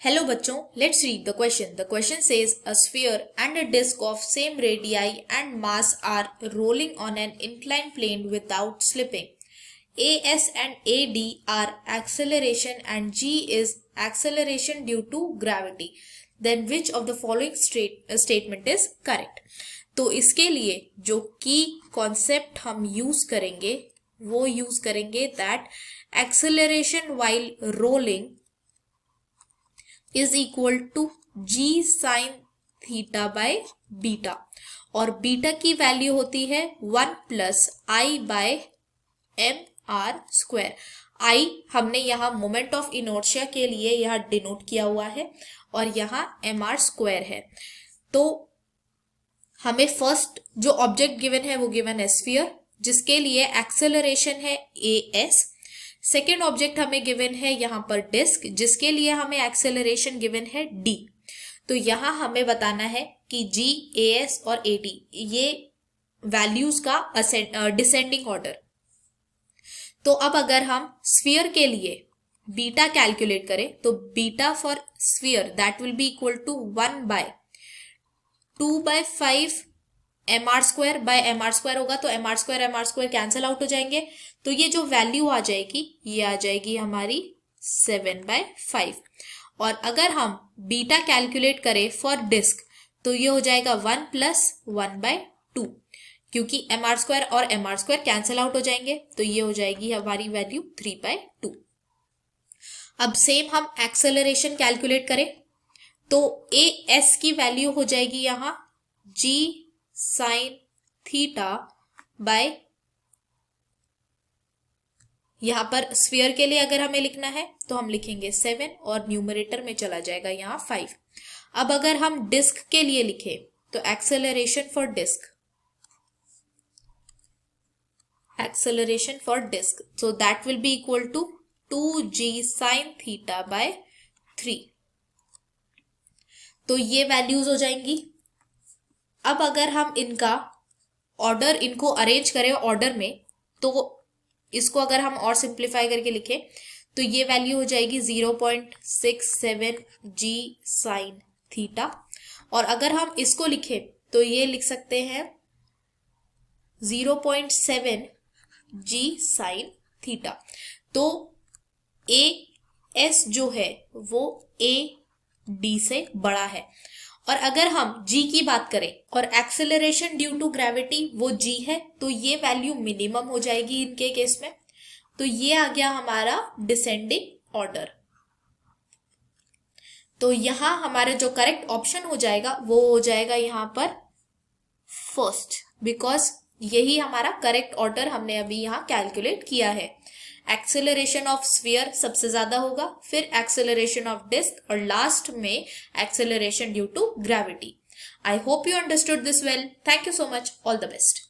Hello बच्चों, let's read the question. The question says a sphere and a disk of same radii and mass are rolling on an inclined plane without slipping. AS and AD are acceleration and G is acceleration due to gravity. Then which of the following statement is correct? तो इसके लिए जो की concept हम use करेंगे वो use करेंगे that acceleration while rolling is equal to g sin theta by beta और बीटा की वैल्यू होती है 1 प्लस आई बाय एम आर स्क्वायर। आई हमने यहाँ मोमेंट ऑफ इनर्शिया के लिए यहाँ डिनोट किया हुआ है और यहाँ एम आर स्क्वायर है। तो हमें फर्स्ट जो ऑब्जेक्ट गिवन है वो गिवन है स्फीयर जिसके लिए एक्सेलरेशन है एस। सेकेंड ऑब्जेक्ट हमें गिवन है यहाँ पर डिस्क जिसके लिए हमें एक्सेलरेशन गिवन है डी। तो यहाँ हमें बताना है कि जी, एस और एडी ये वैल्यूज का डिसेंडिंग ऑर्डर। तो अब अगर हम स्फीयर के लिए बीटा कैलकुलेट करें तो beta for sphere that will be equal to 1 by 2/5 m r square by m r square होगा तो m r square cancel out हो जाएंगे। तो ये जो वैल्यू आ जाएगी ये आ जाएगी हमारी 7/5। और अगर हम बीटा कैलकुलेट करें फॉर डिस्क तो ये हो जाएगा 1 प्लस 1/2 क्योंकि एम आर स्क्वायर और m r square cancel out हो जाएंगे तो ये हो जाएगी हमारी वैल्यू 3/2। अब सेम हम एक्सेलरेशन कैलकुलेट करें तो ए एस की वैल्यू हो जाएगी यहाँ जी साइन थीटा बाय, यहां पर स्फीयर के लिए अगर हमें लिखना है तो हम लिखेंगे 7 और न्यूमरेटर में चला जाएगा यहाँ 5। अब अगर हम डिस्क के लिए लिखें तो acceleration for disc so that will be equal to 2g sine theta by 3। तो ये वैल्यूज हो जाएंगी। अब अगर हम इनको अरेंज करें ऑर्डर में तो इसको अगर हम और सिंप्लीफाई करके लिखें तो ये वैल्यू हो जाएगी 0.67 जी साइन थीटा और अगर हम इसको लिखें तो ये लिख सकते हैं 0.7 जी साइन थीटा। तो ए एस जो है वो ए डी से बड़ा है और अगर हम g की बात करें और एक्सेलरेशन ड्यू टू ग्रेविटी वो g है तो ये वैल्यू मिनिमम हो जाएगी इनके केस में। तो ये आ गया हमारा डिसेंडिंग ऑर्डर। तो यहां हमारा जो करेक्ट ऑप्शन हो जाएगा वो हो जाएगा यहाँ पर फर्स्ट बिकॉज यही हमारा करेक्ट ऑर्डर हमने अभी यहाँ कैलकुलेट किया है। एक्सेलरेशन ऑफ स्फीयर सबसे ज्यादा होगा, फिर एक्सेलरेशन ऑफ डिस्क और लास्ट में acceleration due to gravity. I hope you understood this well. Thank you so much. All the best.